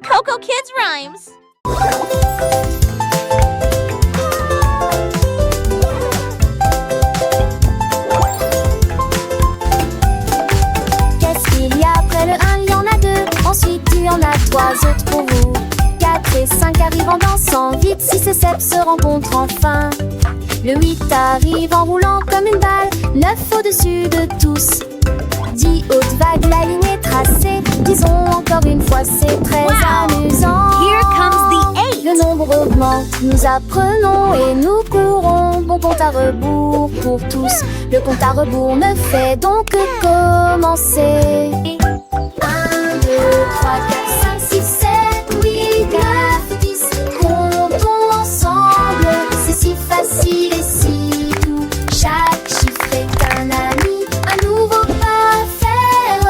Coco Kids Rhymes. Qu'est-ce qu'il y a après le 1? Il y en a 2. Ensuite il y en a 3 autres pour vous. 4 et 5 arrivent en dansant vite. 6 et 7 se rencontrent enfin. Le 8 arrive en roulant comme une balle. 9 au-dessus de tous. 10 hautes vagues, la ligne est tracée. Disons encore une fois, c'est très amusant. Here comes the 8. Le nombre augmente, nous apprenons et nous courons. Bon compte à rebours pour tous. Le compte à rebours ne fait donc que commencer. 1, 2, 3, 4, 5, 6, 7, 8, 9, 10. Comptons ensemble, c'est si facile et si doux. Chaque chiffre est un ami, un nouveau pas à faire.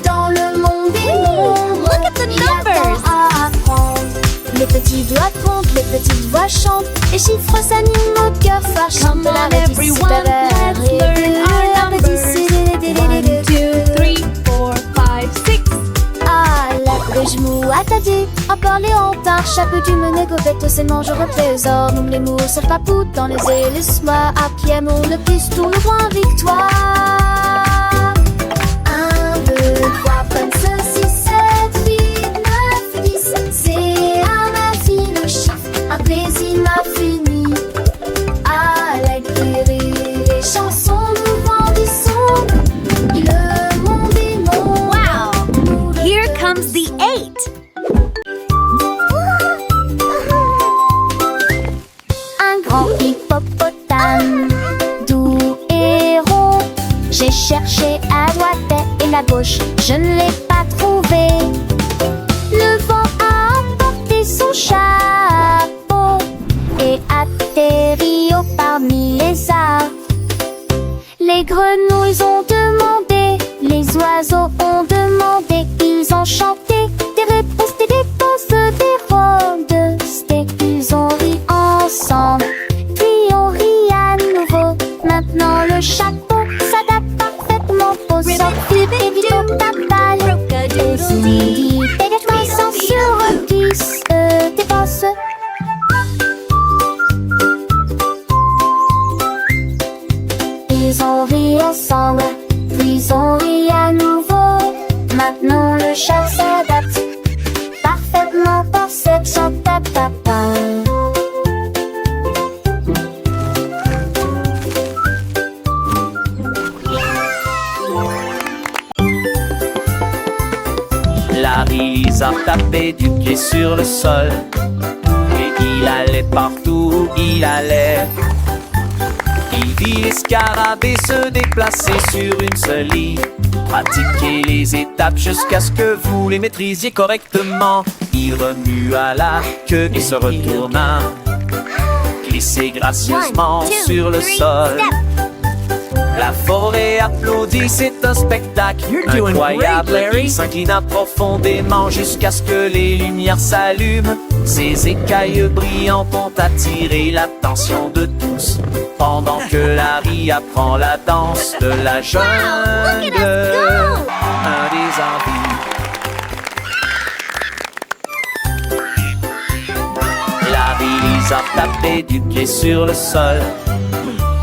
Dans le monde des nombres, Look at the il y a numbers. tant à apprendre. Les petits doigts comptent, les petites voix chantent. Les chiffres s'animent au cœur fort. Chante Come la on, everyone, let's learn our numbers. 1, 2, 3, 4, 5, 6. Ah, la que je mou attendez. Encore les hontards, chapeau du mené, gobette, c'est mange au trésor. Nous les mots, seul papou dans les ailes, soie. À pied, mon le plus, tout le point victoire. 1, 2, 3, 5, 6, 7, 8, 9, 10. C'est un infini chiffre, un plaisir infini. À l'écrire les chansons, nous grandissons. Le monde est mon. Wow. Here comes the 8. Un grand hippopotame, doux et rond. J'ai cherché à droite et à gauche, je ne l'ai pas trouvé. Le vent a emporté son chapeau et atterri au parmi les arbres. Les grenouilles ont demandé, les oiseaux ont demandé, ils ont chanté des réponses, des rondes, ils ont ri ensemble, puis on rit à nouveau. Maintenant le chapeau s'adapte parfaitement au sort, et vite au tapal. Et si immédiatement sans sur 10 dépense. Ils ont ri ensemble, puis ils ont ri à nouveau. Maintenant le chat s'adapte parfaitement pour cette chante à papa. Larry Lisa tapait du pied sur le sol et il allait partout où il allait. Il vit les scarabées se déplacer sur une seule ligne. Pratiquez les étapes jusqu'à ce que vous les maîtrisiez correctement. Il remua la queue et se retourna. Glissez gracieusement sur le sol. La forêt applaudit, c'est un spectacle incroyable. Il s'inclina profondément jusqu'à ce que les lumières s'allument. Ses écailles brillantes ont attiré l'attention de tous. Pendant que Larry apprend la danse de la jungle, un des envies. Larry Lisa tapait du pied sur le sol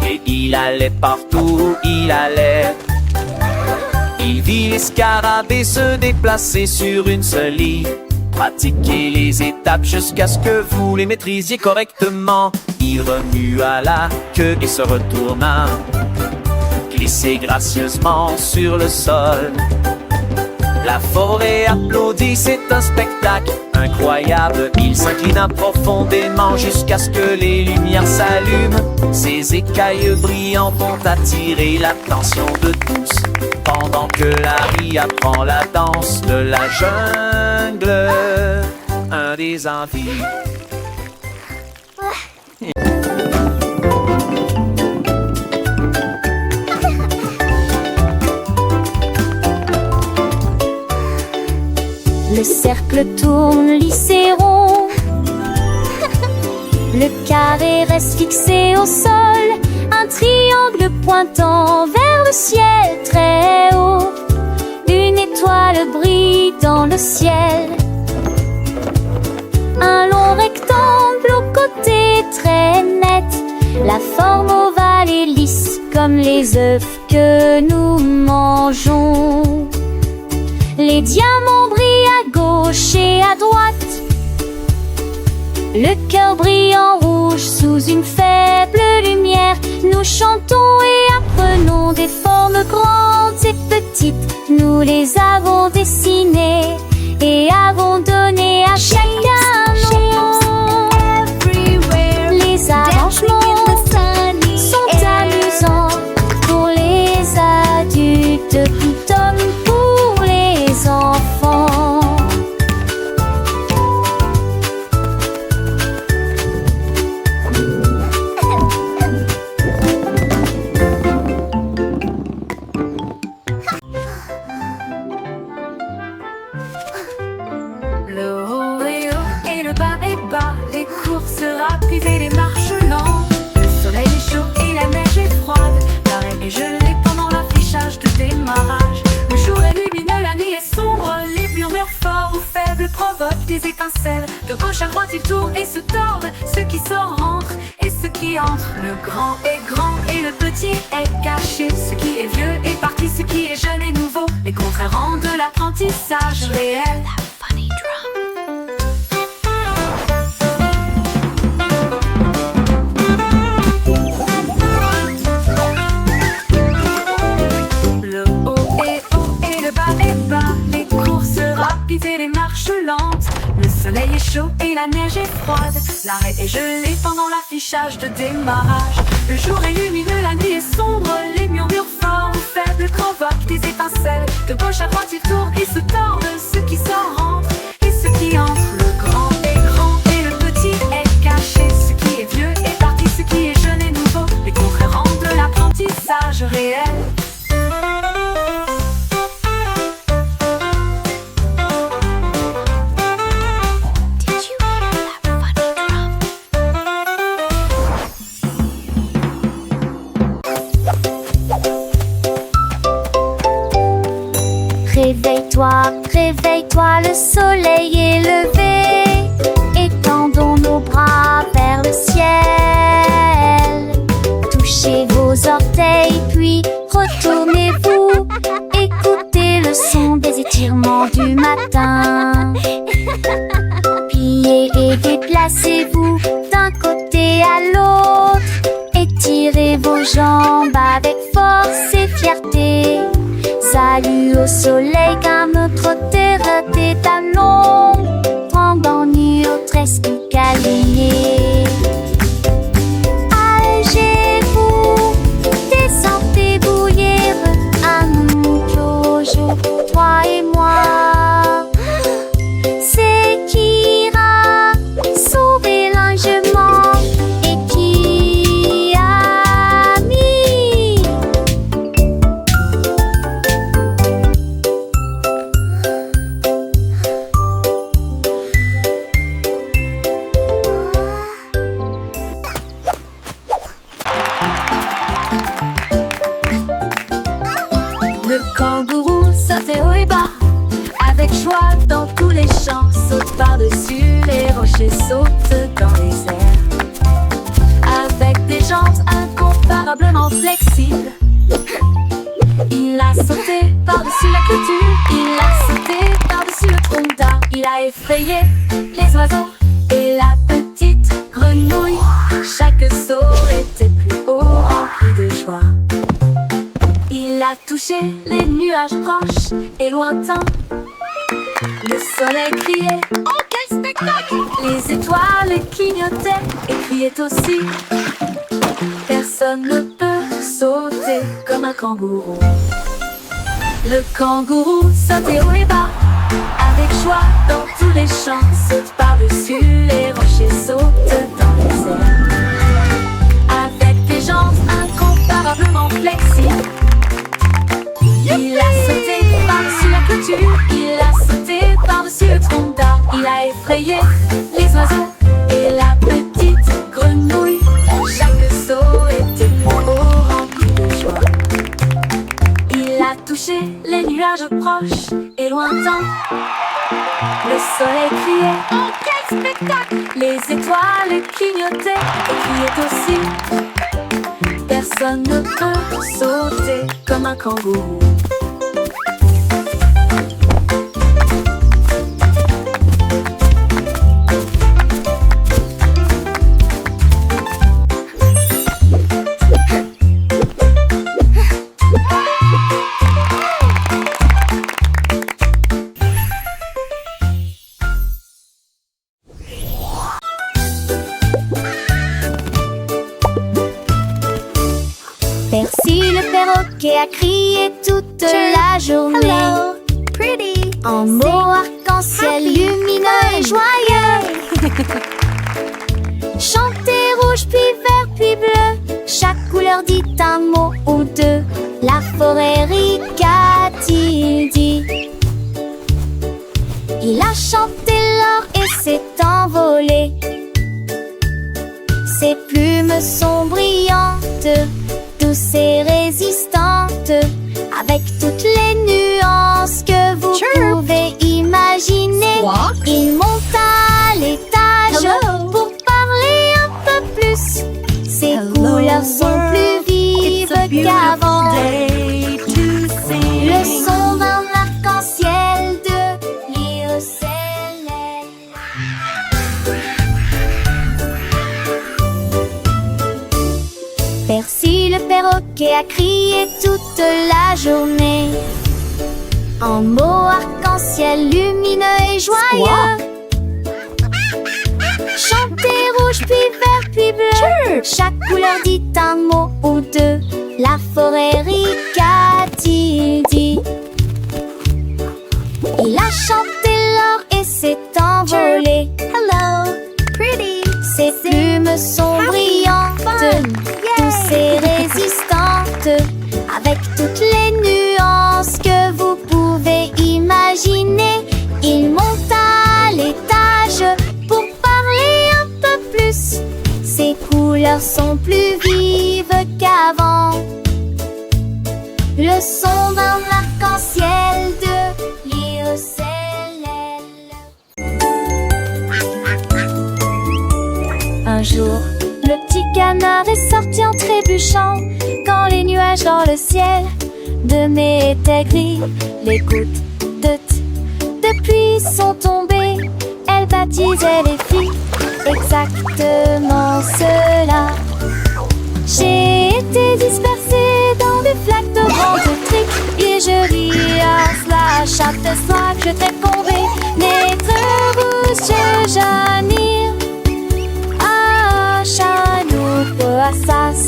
et il allait partout où il allait. Il vit les scarabées se déplacer sur une seule ligne. Pratiquez les étapes jusqu'à ce que vous les maîtrisiez correctement. Il remua la queue et se retourna. Glissez gracieusement sur le sol. La forêt applaudit, c'est un spectacle incroyable. Il s'inclina profondément jusqu'à ce que les lumières s'allument. Ses écailles brillantes ont attiré l'attention de tous. Pendant que Larry apprend la danse de la jungle, un des envies. Le cercle tourne, lisse et rond. Le carré reste fixé au sol. Un triangle pointant vers le ciel très haut. Une étoile brille dans le ciel. rectangle au côté très net. La forme ovale et lisse comme les œufs que nous mangeons. Les diamants brillent à gauche et à droite. Le cœur brille en rouge sous une faible lumière. Nous chantons et apprenons des formes grandes et petites. Nous les avons dessinées et avons donné à chacun nom. Les arrangements sont amusants pour les adultes tout comme pour les enfants. Le haut est haut et le bas est bas. Les courses rapides et les marches lentes. Le soleil est chaud et la neige est froide. L'arrêt est gelé pendant l'affichage de démarrage. Le jour est lumineux, la nuit est sombre. Les murmures forts ou faibles provoquent des étincelles. De gauche à droite ils tournent et se tordent. Ceux qui sortent rentrent et ceux qui entrent. Le grand est grand et le petit est caché. Ce qui est vieux est parti, ce qui est jeune est nouveau. Les contraires rendent l'apprentissage réel. Le haut est haut et le bas est bas. Les courses rapides et les marches lentes. Le soleil est chaud et la neige est froide. L'arrêt est gelé pendant l'affichage de démarrage. Le jour est lumineux, la nuit est sombre. Les murmures forts ou faibles provoquent des étincelles. De gauche à droite ils tournent et se tordent. Ceux qui sortent rentrent et ceux qui entrent. Le grand est grand et le petit est caché. Ce qui est vieux est parti, ce qui est jeune est nouveau. Les contraires rendent l'apprentissage réel. Réveille-toi, réveille-toi, le soleil est levé. Étendons nos bras vers le ciel. Touchez vos orteils, puis retournez-vous. Écoutez le son des étirements du matin. Pliez et déplacez-vous d'un côté à l'autre. Étirez vos jambes avec force et fierté. Salut au soleil qu'un autre terre tes talons. Pendant nuit au tresque câliné. Allégez-vous, descendez bouillir. Un nouveau jour pour toi et moi. C'est qui ira sauver l'enjement et qui a mis. Le kangourou sautait haut et bas, avec joie dans tous les champs. Saute par-dessus les rochers, saute dans les airs. Avec des jambes incomparablement flexibles, il a sauté par-dessus la clôture. Il a sauté par-dessus le tronc d'arbre. Il a effrayé les oiseaux et la petite grenouille. Chaque saut était plus haut, rempli de joie. Il a touché les nuages proches et lointains. Le soleil criait, oh quel spectacle! Les étoiles clignotaient et criaient aussi. Personne ne peut sauter comme un kangourou. Le kangourou sautait haut et bas, avec joie dans tous les champs. Saute par-dessus les rochers, saute dans les airs. Avec des jambes incomparablement flexibles, il a sauté par-dessus la clôture. Il a sauté par-dessus le tronc d'arbre. Il a effrayé les oiseaux et la petite grenouille. Chaque saut était plus haut, rempli de joie. Il a touché les nuages proches et lointains. Le soleil criait, oh quel spectacle. Les étoiles clignotaient et criaient aussi. Personne ne peut sauter comme un kangourou. Percy le perroquet a crié toute la journée. Hello, pretty. En mots arc-en-ciel lumineux et joyeux. Chantez rouge puis vert puis bleu. Chaque couleur dit un mot ou deux. La forêt rit, qu'a-t-il dit? Il a chanté l'or et s'est envolé. Ses plumes sont brillantes, douces et résistantes, avec toutes les nuances que vous pouvez imaginer. Squawk. Il monte à l'étage Hello. pour parler un peu plus. Ses couleurs sont plus vives qu'avant. Le son d'un arc-en-ciel de l'Iocélène. Percy le perroquet a crié toute la journée. En mots arc-en-ciel lumineux et joyeux. Chantez rouge puis vert puis bleu. Chaque couleur dit un mot ou deux. La forêt rit, qu'a-t-il dit? Il a chanté l'or et s'est envolé. Hello, pretty. Ses plumes sont brillantes, douces et résistantes, avec toutes les nuances que vous pouvez imaginer. Il monte à l'étage pour parler un peu plus. Ses couleurs sont plus vives qu'avant. Le son d'un arc-en-ciel de l'Iocélène. Un jour, le petit canard est sorti en trébuchant. Quand les nuages dans le ciel de mai étaient gris, les gouttes de pluie sont tombées. Elles baptisaient les filles, exactement cela. J'ai été dispersée dans des flaques de grandes triques, et je ris à cela chaque soir que je t'ai tombé. Naître rouge, Janir, à Chanou, Assas.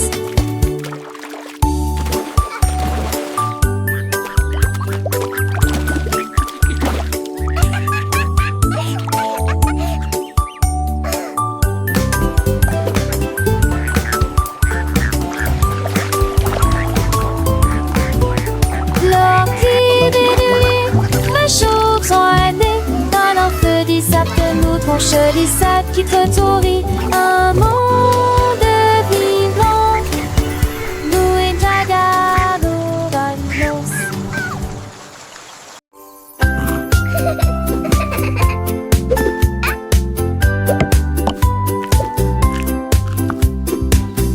Je dis ça qui te tourit, un monde vivant, nous et Jagado Vanos.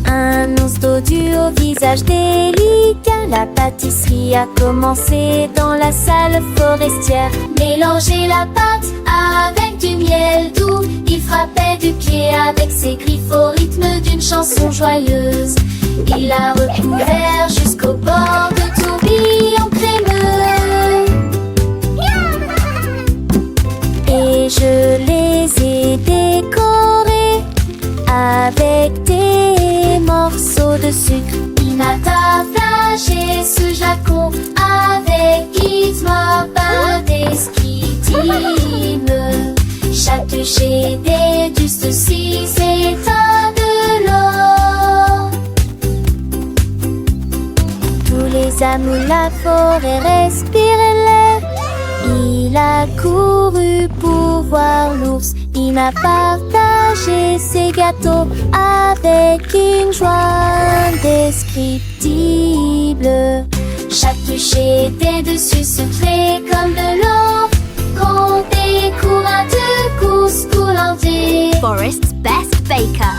Un ours dodu au visage délicat, la pâtisserie a commencé dans la salle forestière. Mélanger la pâte avec du miel doux, il frappait du pied avec ses griffes au rythme d'une chanson joyeuse. Il a recouvert jusqu'au bord de tourbillons crémeux. Et je les ai décorés avec des morceaux de sucre. Il m'a partagé ce jacon avec Gizmo, indescriptible. Chatouché des dustes 6 états de l'or. Tous les amours de la forêt respiraient l'air. Il a couru pour voir l'ours. Il m'a partagé ses gâteaux avec une joie indescriptible. Chatouché des dessus soufflé comme de l'eau. Quand des courants de course coulent forest's best baker.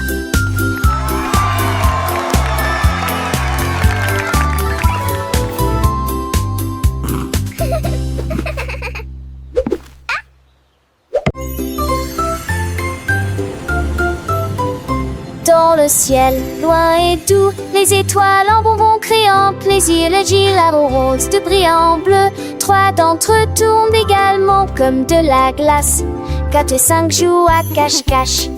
Dans le ciel, loin et doux, les étoiles en bonbons créant plaisir. Le gilabo rose de brillant bleu. 3 d'entre eux tournent également comme de la glace. 4 et 5 jouent à cache-cache.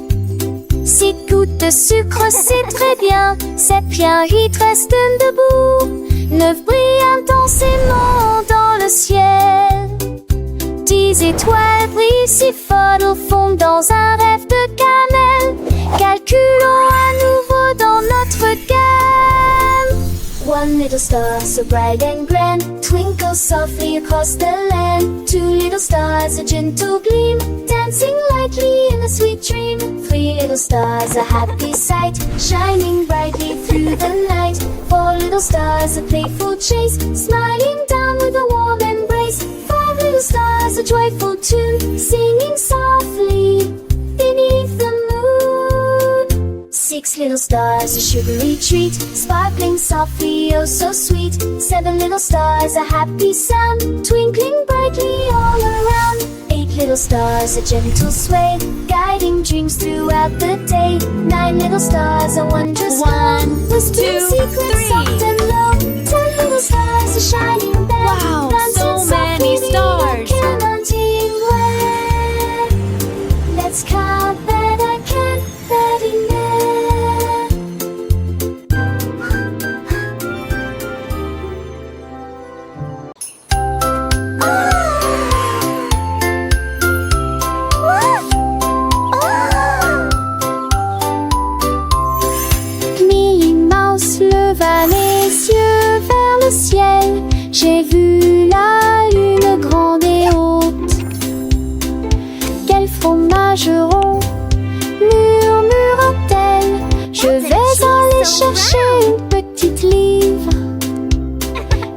6 gouttes de sucre, c'est très bien. 7 rien, 8 restent debout. 9 brillent intensément dans le ciel. 10 étoiles brillent si fort au fond dans un rêve de cannelle. Calculons à nouveau dans notre gamme. 1 little star so bright and grand twinkles softly across the land. 2 little stars a gentle gleam dancing lightly in a sweet dream. 3 little stars a happy sight shining brightly through the night. 4 little stars a playful chase smiling down with a warm embrace. 5 little stars a joyful tune singing softly beneath the moon. 6 little stars a sugary treat sparkling softly, oh so sweet. 7 little stars a happy sound twinkling brightly all around. 8 little stars a gentle sway guiding dreams throughout the day. 9 little stars a wondrous glow whispering secrets soft and low. 10 little stars a shining bell Wow, dancing so many softly stars. counting where. Let's count that I can't let it know. Minnie Mouse leva les yeux vers le ciel. J'ai vu la lune grande et haute. Quel fromage rond, murmura-t-elle. Je vais aller chercher une petite livre.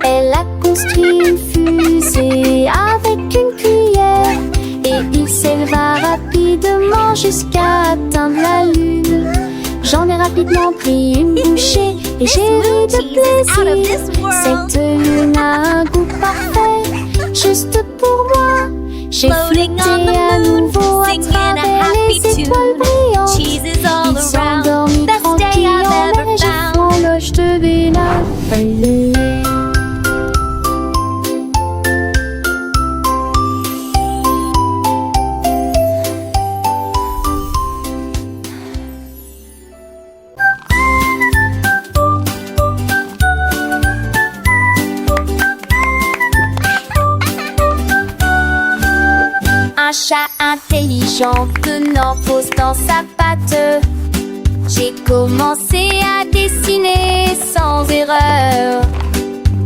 Elle a construit une fusée avec une cuillère et il s'éleva rapidement jusqu'à atteindre la lune. J'en ai rapidement pris une bouchée et j'ai ri de plaisir. Cette lune a un goût parfait, juste pour moi. J'ai Floating flotté on the à moon, nouveau à singing a travers happy les étoiles tune. brillantes. Cheeses all Ils sont around, endormis best day tranquilles I've en ever neige found. et font l'oche de Bénard. Un chat intelligent tenant pause dans sa patte. J'ai commencé à dessiner sans erreur,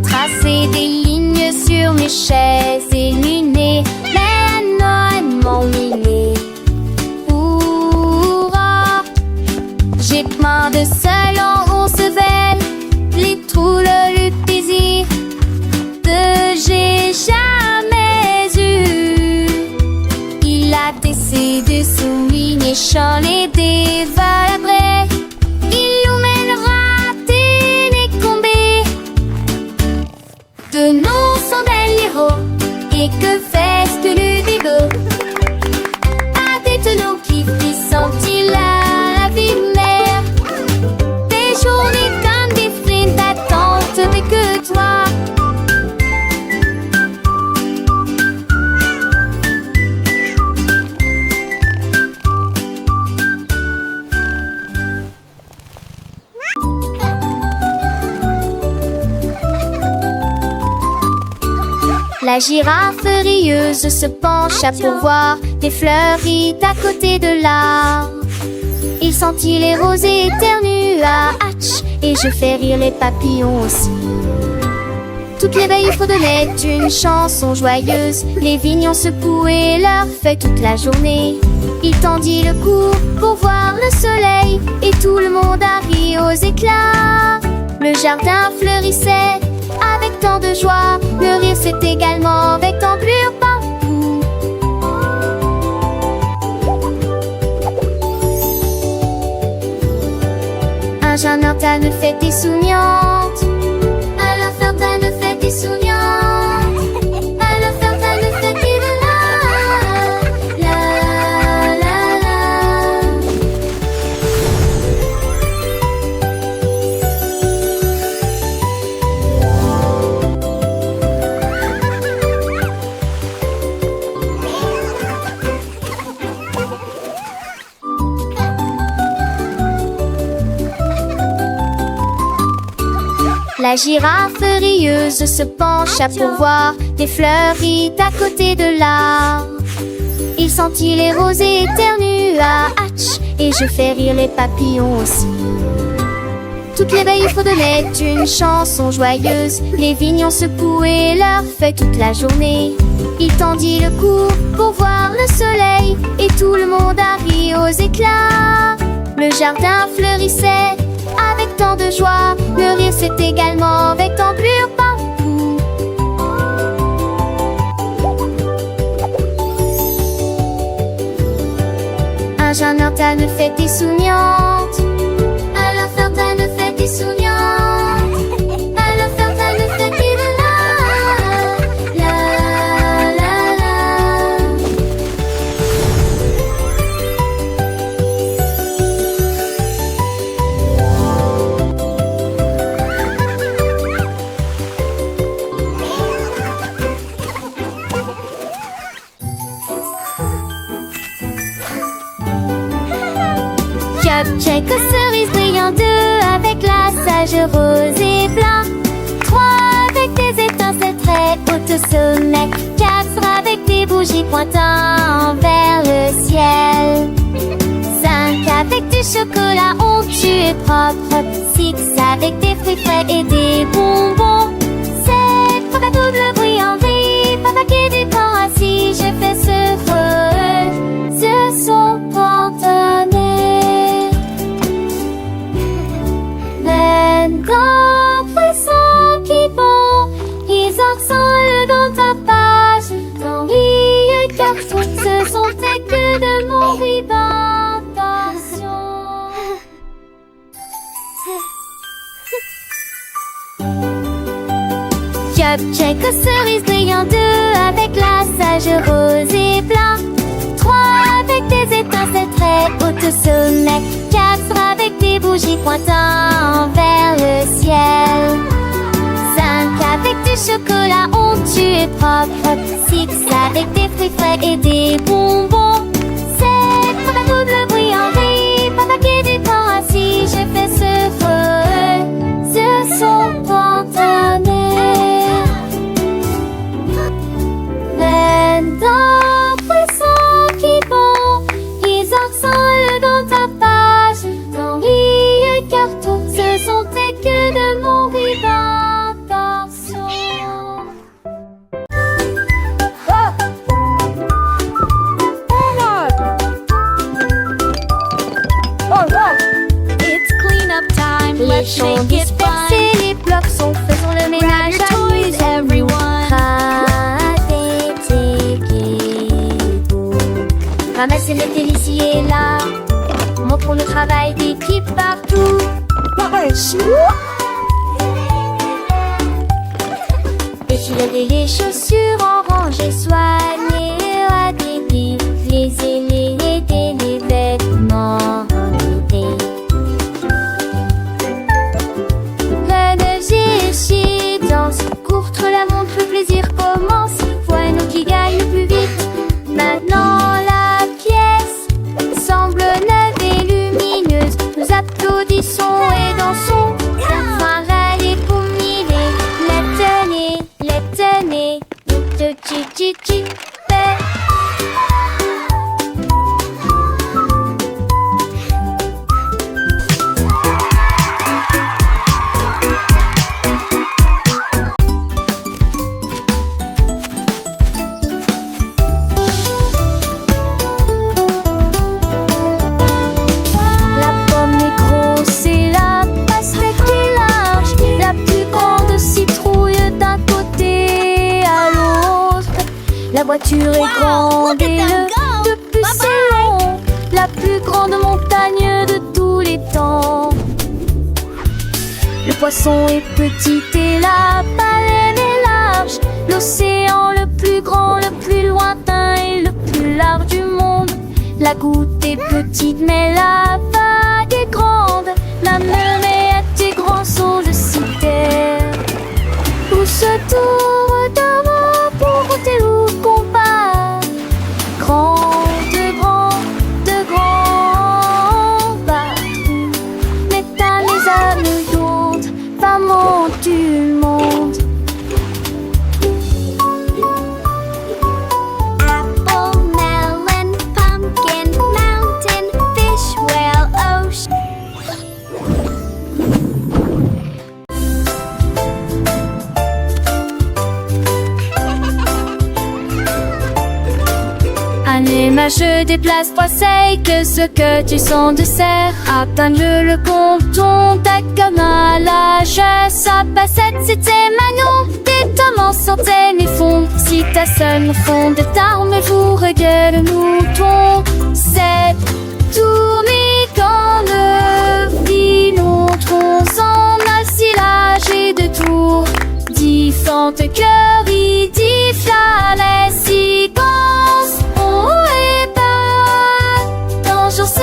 tracer des lignes sur mes chaises et lunées. Mais Noël m'ennuyait. Hurrah! J'ai plein de seuls en Roncevelle, les trous, le plaisir que j'ai jamais eu. Il a tessé des soulignés, champs et des valabrés. Il nous mènera décombés de nos sandales héros. Et que fait-ce que le bigot? Avec nos qui frissent-ils à la vie mère? Des journées comme des frites d'attente, mais que toi. La girafe rieuse se pencha pour voir des fleuries à côté de l'arbre. Il sentit les rosées éternua, hatch, et je fais rire les papillons aussi. Toutes les veilles fredonnaient une chanson joyeuse. Les vignons secouaient leurs feuilles toute la journée. Il tendit le cou pour voir le soleil, et tout le monde a ri aux éclats. Le jardin fleurissait avec tant de joie, le rire s'est également avec d'ampleur partout. fête insouciante. Alors Fanta ne fête insouciante. Alors Fanta ne fête que de la la la. La girafe rieuse se pencha pour voir des fleuries à côté de l'arbre. Il sentit les rosées éternua, hatch, et je fais rire les papillons aussi. Toutes les veilles fredonnaient une chanson joyeuse. Les vignes ont secoué leurs feuilles toute la journée. Il tendit le cou pour voir le soleil, et tout le monde a ri aux éclats. Le jardin fleurissait avec tant de joie, le rire c'est également avec d'enplure partout. Un jardin ne fête insouciante. Alors Fanta ne fête insouciante. Alors Fanta ne fête que de la la la. Cupcake aux cerises brillantes, 2 avec la sage rose et blanc, 3 avec des étincelles très hautes au sommet, 4 avec des bougies pointant vers le ciel, 5 avec du chocolat onctueux et propre, 6 avec des fruits frais et des bonbons, 7 papa double bruit en vie, papa qui est du temps assis, je fais ce son cantonné. D'entre ceux qui vont, ils ensemble dans ta page. Dans les cartons, ce sont tes que de mon inventation. Cupcake aux cerises brillantes, 2 avec la sage rose et blanc, 3 avec des étincelles très hautes au sommet, 4 avec des bougies pointant vers le ciel, 5 avec du chocolat onctueux et propre, 6 avec des fruits frais et des bonbons, 7 papa double bruit en vie, papa qui est du temps assis, je fais ce son cantonné. D'entre ceux qui vont, ils ensemble dans ta page. Dans les cartons, ce sont tes que de mon inventation. It's cleanup time. Les Let's champs make it fun. dispersés, les blocs sont faits, faisons le Grab ménage your à toys, everyone. Ramassez les télés ici et là. Montrons le travail d'équipe partout. Défiler les chaussures en rangée, soigner à des pieds, les aînés, aider les vêtements aider. La neige est danse, courte la montre, le plaisir commence. Voilà qui gagne le plus vite. Maintenant la pièce semble neuve et lumineuse. Nous applaudissons et dansons. Enfin râler pour mille. Les tenez, chi. La pomme est grosse et la pastèque est large. La plus grande citrouille d'un côté à l'autre. La voiture est grande et le de plus c'est long. La plus grande montagne de tous les temps. poisson est petit et la baleine est large. L'océan le plus grand, le plus lointain et le plus large du monde. La goutte est petite mais la vague est grande. La mer est grand saut de citerre. Tous autour de moi pour goûter ou combat. De grands bateaux mettent les âmes d'onde, femmes du monde. Apple, melon, pumpkin, mountain, fish, whale, ocean. Anéma, je déplace trois seils, que ce que tu sens de serre. Atteins-le le compton, ta comme à l'âge. Sa passette, c'était Manon. Tes tomes centaines et fond. Si ta sonne fond de tarme, vous regarde le mouton. C'est tourné quand le filon tronce en assilage et de tour. Différentes cœurs, il dit les séquences. Bonjour, c'est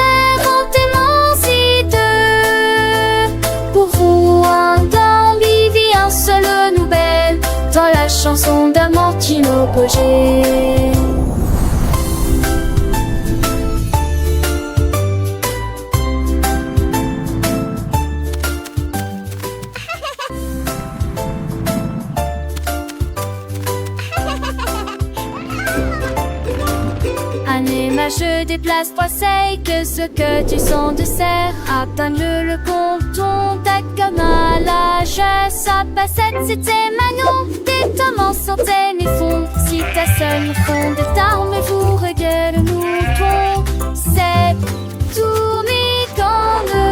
pour vous un d'ambivi, un seul nouvelle dans la chanson d'Amortino Pogé. Anéma, je déplace trois seils, que ce que tu sens de serre. Atteins-le le compton, ta comme à l'âge. Sa passette, c'était Manon. Tes tomes centaines et fond. Si ta sonne fond de tarme, vous regarde le mouton. C'est tourné quand le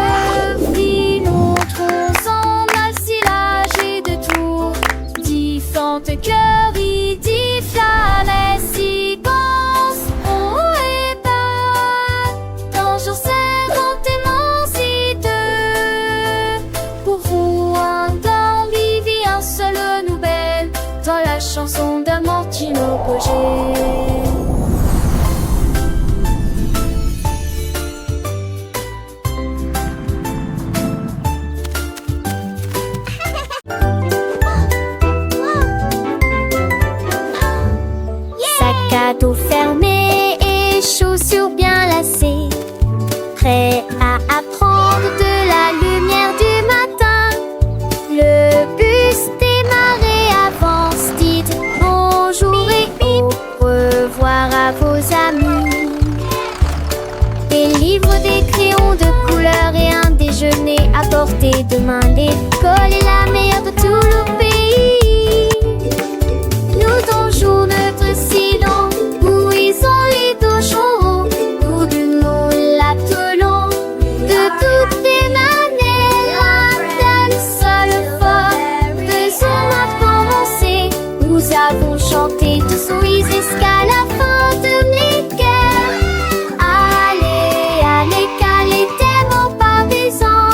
filon tronce en assilage et de tour. Différentes cœurs, il dit les séquences. Bonjour, c'est pour vous un d'ambivi, un seul nouvelle dans la chanson d'Amortino Pogé. Sac à dos fermé et chaussures bien lacées, prêt à apprendre de la lumière du matin. Le bus démarre avance, dites bonjour et au revoir à vos amis. Des livres, des crayons de couleur et un déjeuner à portée de main. L'école est la meilleure de tout le pays. Nous donjons notre silence, où ils ont les dos chauds. Nous nous l'appelons de toutes les manières. Un seul fort, faisons-moi commencer. Nous avons chanté tous oui jusqu'à la fin de mes cœurs. Allez, car les thèmes pas besoin.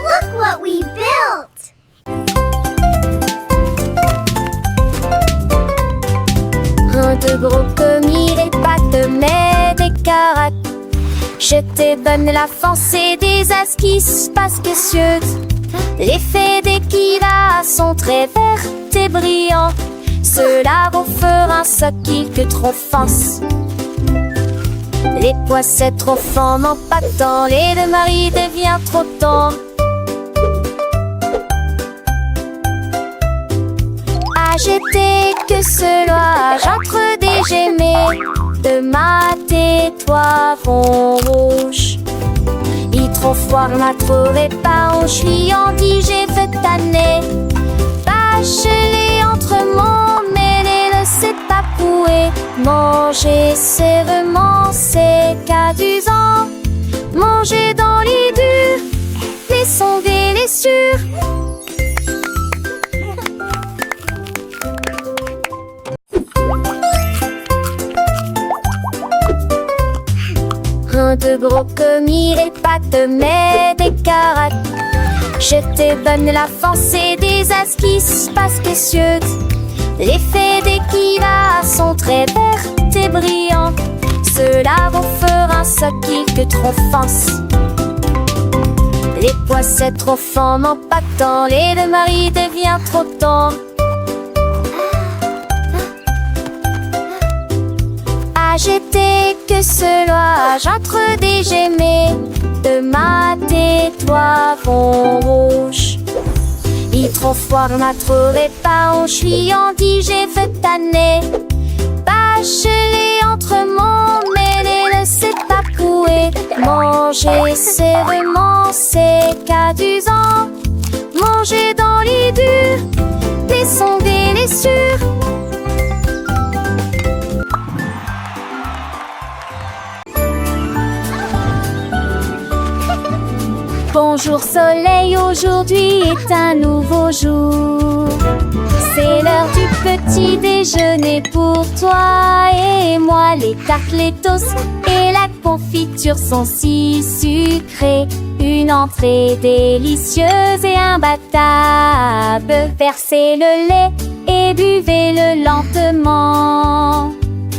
Look what we built! Un de gros commis, des pattes, mais des caracs. Je te donne la foncée des esquisses parce que cieuses. Les faits des kilas sont très verts et brillants. Cela vous fera un soquille que trop fonce. Les poissets trop fins n'ont pas de temps. Les deux maris deviennent trop tendres. J'étais que cela, j'entre des gemets de ma tais-toi vont rouge. Il trop froid, m'a trouvé pas en chouillant, dit j'ai fait tanner. Bâche-les entre mon mêlé, le c'est pas poué. Manger sévèrement, c'est cadusant. Manger dans les durs, les sonder les sûrs. besoin de brocoli et pâtes, mais des carottes. Je te donne la force et des astuces pas spécieuses. L'effet des kivas sont très vertes et brillantes. Cela vous fera ce que trop force. Les poissettes trop forts m'empactant, les deux maris devient trop tendre. Agiter que cela, j'entre des gemmes de ma tais-toi vont rouge. Il trop fort, on a trouvé pas, on dit j'ai fait tanner. Bâchelet entre mon mêlé, ne sait pas couer. Manger, c'est vraiment, c'est cadusant. Manger dans les durs, les sonder, les sûrs. Bonjour soleil, aujourd'hui est un nouveau jour. C'est l'heure du petit déjeuner pour toi et moi. Les tartes, les toasts et la confiture sont si sucrées. Une entrée délicieuse et imbattable. Versez le lait et buvez-le lentement.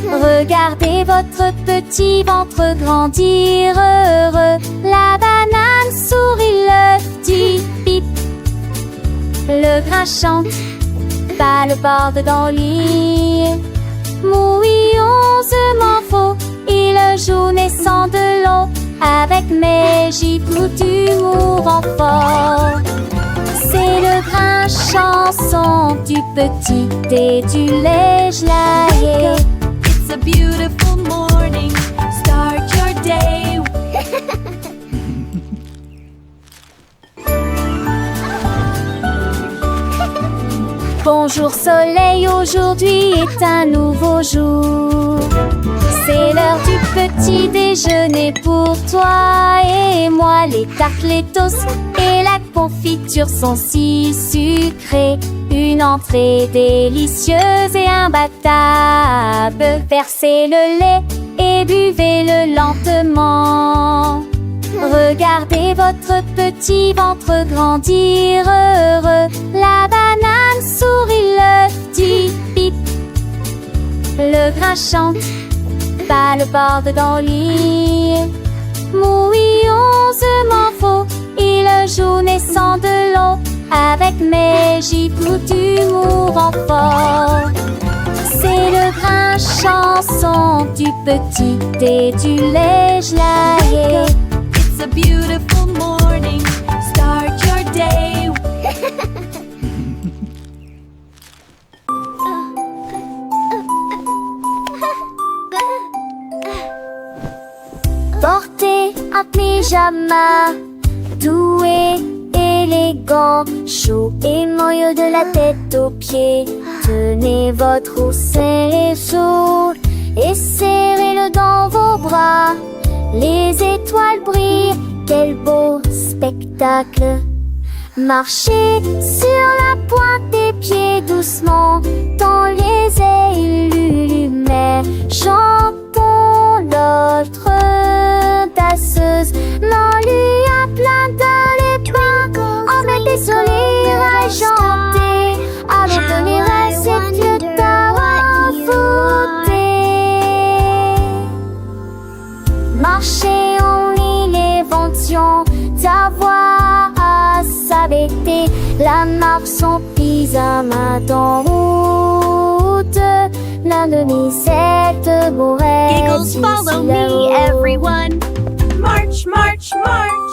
Regardez votre petit ventre grandir heureux. La banane sourit, l'œuf dit pip. Le grain chante, pas le bord dans le lit. Mouillonsement faux, il joue naissant de l'eau. Avec mes gifles d'humour en fort. C'est le grain chanson du petit et du lait gelé. It's a beautiful morning. Start your day. Bonjour soleil, aujourd'hui est un nouveau jour. C'est l'heure du petit déjeuner pour toi et moi. Les tartes, les toasts et la confiture sont si sucrées. Une entrée délicieuse et imbattable. Versez le lait et buvez-le lentement. Regardez votre petit ventre grandir heureux. La banane sourit, l'œuf dit pip. Le grain chante, pas le bord dans le lit. Mouillonsement faux, il joue naissant de l'eau. Avec mes gifles d'humour en fort. C'est le grain chanson du petit et du lait gelé. It's a beautiful morning. Start your day. Portez un pyjama doux et élégant, chaud et moelleux de la tête aux pieds. Tenez votre oursin chaud et serrez-le dans vos bras. Les étoiles brillent, quel beau spectacle. Marchez sur la pointe des pieds doucement dans les ailes lumières. Chantons notre danseuse. Non, lui a plein dans les bras. On met des sourires à chanter. Allons donner à cette vieux marcher en l'élévation, ta voix à s'abaisser, la marque son pyjama dans route, l'un de cette bourrette. Giggles, follow me, everyone. March, march, march.